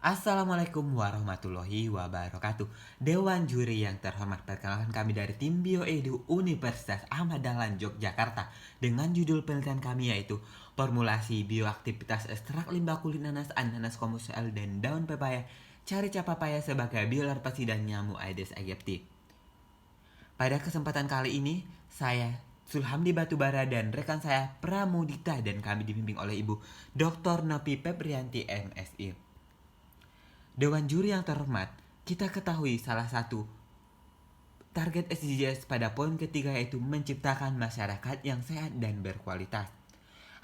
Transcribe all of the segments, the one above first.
Assalamualaikum warahmatullahi wabarakatuh. Dewan juri yang terhormat, perkenalkan kami dari tim Bioedu Universitas Ahmad Dahlan Yogyakarta dengan judul penelitian kami yaitu formulasi bioaktivitas ekstrak limbah kulit nanas, ananas komersial dan daun pepaya, carica papaya sebagai biolarvasi dan nyamuk Aedes aegypti. Pada kesempatan kali ini, saya Sulhamdi Batubara dan rekan saya Pramudita dan kami dibimbing oleh Ibu Dr. Nopi Febrianti MSI. Dewan juri yang terhormat, kita ketahui salah satu target SDGs pada poin ketiga yaitu menciptakan masyarakat yang sehat dan berkualitas.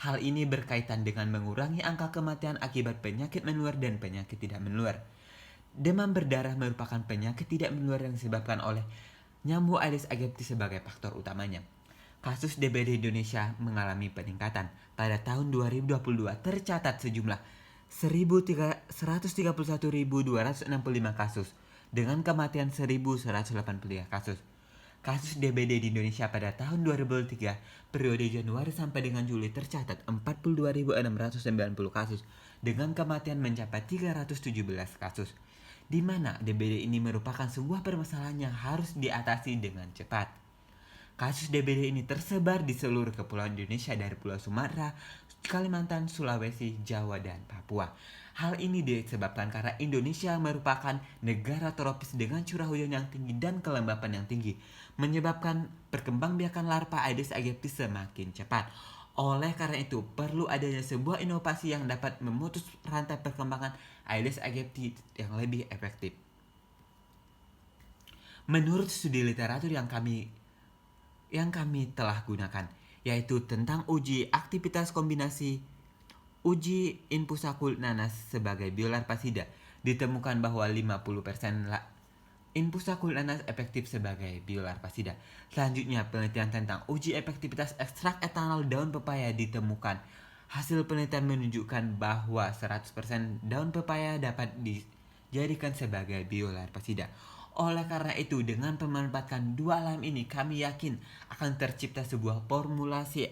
Hal ini berkaitan dengan mengurangi angka kematian akibat penyakit menular dan penyakit tidak menular. Demam berdarah merupakan penyakit tidak menular yang disebabkan oleh nyamuk Aedes aegypti sebagai faktor utamanya. Kasus DBD Indonesia mengalami peningkatan. Pada tahun 2022 tercatat sejumlah 131.265 kasus dengan kematian 1.183 kasus. Kasus DBD di Indonesia pada tahun 2023 periode Januari sampai dengan Juli tercatat 42.690 kasus dengan kematian mencapai 317 kasus, di mana DBD ini merupakan sebuah permasalahan yang harus diatasi dengan cepat. Kasus DBD ini tersebar di seluruh kepulauan Indonesia dari Pulau Sumatera, Kalimantan, Sulawesi, Jawa, dan Papua. Hal ini disebabkan karena Indonesia merupakan negara tropis dengan curah hujan yang tinggi dan kelembapan yang tinggi, menyebabkan perkembangbiakan larva Aedes aegypti semakin cepat. Oleh karena itu, perlu adanya sebuah inovasi yang dapat memutus rantai perkembangan Aedes aegypti yang lebih efektif. Menurut studi literatur yang kami telah gunakan, yaitu tentang uji aktivitas kombinasi uji infusa kulit nanas sebagai biolarvasida, ditemukan bahwa 50% infusa kulit nanas efektif sebagai biolarvasida. Selanjutnya, penelitian tentang uji efektivitas ekstrak etanol daun pepaya ditemukan. Hasil penelitian menunjukkan bahwa 100% daun pepaya dapat dijadikan sebagai biolarvasida. Oleh karena itu, dengan memanfaatkan dua alam ini, kami yakin akan tercipta sebuah formulasi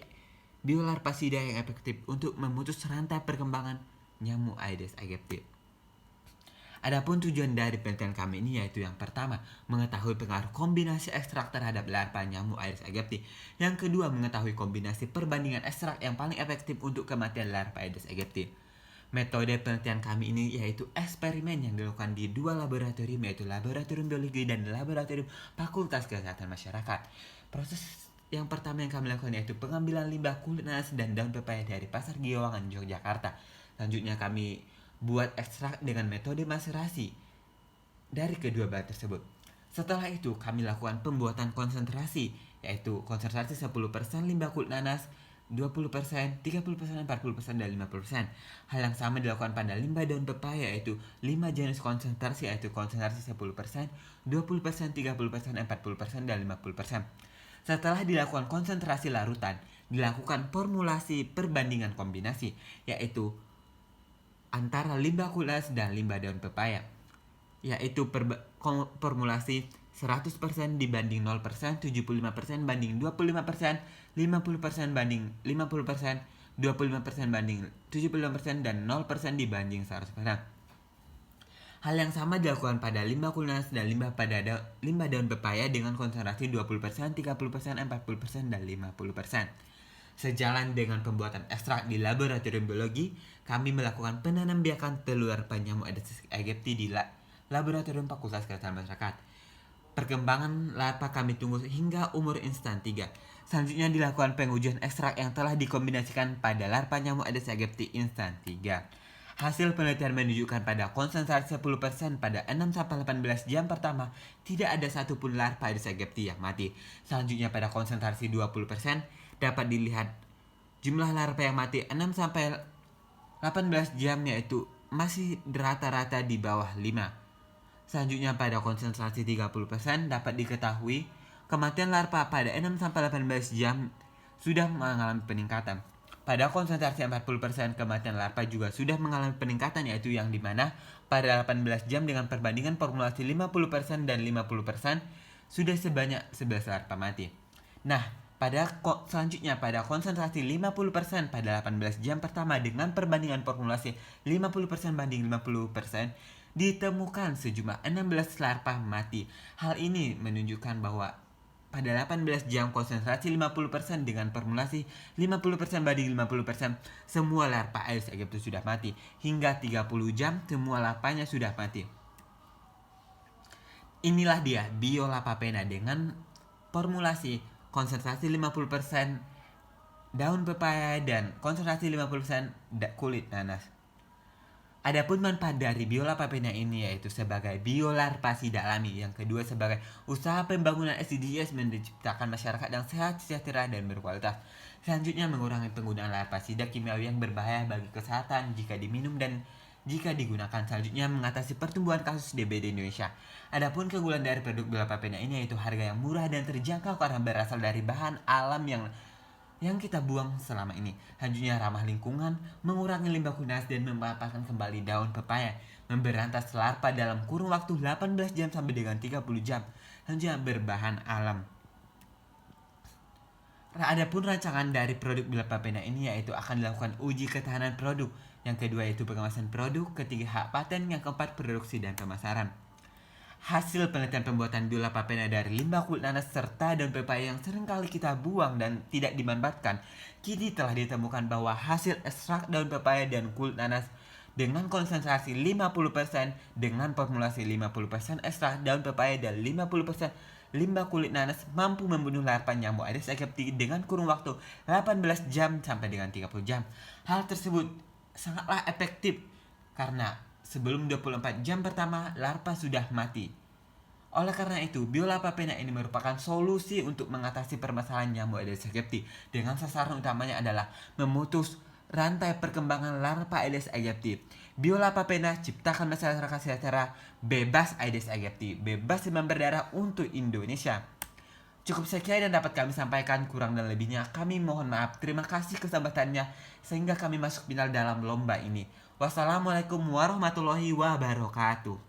biolarvasida yang efektif untuk memutus rantai perkembangan nyamuk Aedes aegypti. Adapun tujuan dari penelitian kami ini yaitu yang pertama, mengetahui pengaruh kombinasi ekstrak terhadap larva nyamuk Aedes aegypti. Yang kedua, mengetahui kombinasi perbandingan ekstrak yang paling efektif untuk kematian larva Aedes aegypti. Metode penelitian kami ini yaitu eksperimen yang dilakukan di dua laboratorium, yaitu Laboratorium Biologi dan Laboratorium Fakultas Kesehatan Masyarakat. Proses yang pertama yang kami lakukan yaitu pengambilan limbah kulit nanas dan daun pepaya dari Pasar Giwangan, Yogyakarta. Selanjutnya kami buat ekstrak dengan metode maserasi dari kedua bahan tersebut. Setelah itu kami lakukan pembuatan konsentrasi, yaitu konsentrasi 10% limbah kulit nanas, 20%, 30%, 40%, dan 50%. Hal yang sama dilakukan pada limbah daun pepaya, yaitu 5 jenis konsentrasi, yaitu konsentrasi 10%, 20%, 30%, 40%, dan 50%. Setelah dilakukan konsentrasi larutan, dilakukan formulasi perbandingan kombinasi, yaitu antara limbah kulit nanas dan limbah daun pepaya, yaitu formulasi 100% dibanding 0%, 75% banding 25%, 50% banding 50%, 25% banding 75%, dan 0% dibanding 100%. Hal yang sama dilakukan pada limbah kulit nanas dan limbah daun pepaya dengan konsentrasi 20%, 30%, 40%, dan 50%. Sejalan dengan pembuatan ekstrak di laboratorium biologi, kami melakukan penanambiakan telur nyamuk Aedes aegypti di Laboratorium Fakultas Kesehatan Masyarakat. Perkembangan larva kami tunggu hingga umur instan 3. Selanjutnya dilakukan pengujian ekstrak yang telah dikombinasikan pada larva nyamuk Aedes aegypti instan 3. Hasil penelitian menunjukkan pada konsentrasi 10% pada 6-18 jam pertama tidak ada satupun larva Aedes aegypti yang mati. Selanjutnya pada konsentrasi 20% dapat dilihat jumlah larva yang mati 6-18 jam yaitu masih rata-rata di bawah 5. Selanjutnya pada konsentrasi 30% dapat diketahui kematian larva pada 6-18 jam sudah mengalami peningkatan. Pada konsentrasi 40% kematian larva juga sudah mengalami peningkatan, yaitu yang dimana pada 18 jam dengan perbandingan formulasi 50% dan 50% sudah sebanyak 11 larva mati. Nah, Selanjutnya pada konsentrasi 50% pada 18 jam pertama dengan perbandingan formulasi 50% banding 50%, ditemukan sejumlah 16 larva mati. Hal ini menunjukkan bahwa pada 18 jam konsentrasi 50% dengan formulasi 50% banding 50%, semua larva Aedes aegypti sudah mati. Hingga 30 jam semua larvanya sudah mati. Inilah dia Biola papena dengan formulasi konsentrasi 50% daun pepaya dan konsentrasi 50% kulit nanas. Adapun manfaat dari Biola papena ini yaitu sebagai biolarvasida alami, yang kedua sebagai usaha pembangunan SDGs menciptakan masyarakat yang sehat, sejahtera, dan berkualitas. Selanjutnya mengurangi penggunaan larvasida kimiawi yang berbahaya bagi kesehatan jika diminum dan jika digunakan. Selanjutnya mengatasi pertumbuhan kasus DB di Indonesia. Adapun keunggulan dari produk Biola papena ini yaitu harga yang murah dan terjangkau karena berasal dari bahan alam yang kita buang selama ini. Selanjutnya ramah lingkungan, mengurangi limbah kunas dan memanfaatkan kembali daun pepaya, memberantas larva dalam kurun waktu 18 jam sampai dengan 30 jam. Selanjutnya berbahan alam. Adapun rancangan dari produk Biola papena ini yaitu akan dilakukan uji ketahanan produk, yang kedua yaitu pengawasan produk, ketiga hak paten, yang keempat produksi dan pemasaran. Hasil penelitian pembuatan Biola papena dari limbah kulit nanas serta daun pepaya yang seringkali kita buang dan tidak dimanfaatkan, kini telah ditemukan bahwa hasil ekstrak daun pepaya dan kulit nanas dengan konsentrasi 50% dengan formulasi 50% ekstrak daun pepaya dan 50% limbah kulit nanas mampu membunuh larva nyamuk Aedes aegypti dengan kurun waktu 18 jam sampai dengan 30 jam. Hal tersebut sangatlah efektif karena sebelum 24 jam pertama larva sudah mati. Oleh karena itu, Biola papena ini merupakan solusi untuk mengatasi permasalahan nyamuk Aedes aegypti dengan sasaran utamanya adalah memutus rantai perkembangan larva Aedes aegypti. Biola papena ciptakan masyarakat sejahtera, bebas Aedes aegypti, bebas demam berdarah untuk Indonesia. Cukup sekian yang dapat kami sampaikan, kurang dan lebihnya kami mohon maaf. Terima kasih kesabarannya sehingga kami masuk final dalam lomba ini. Wassalamualaikum warahmatullahi wabarakatuh.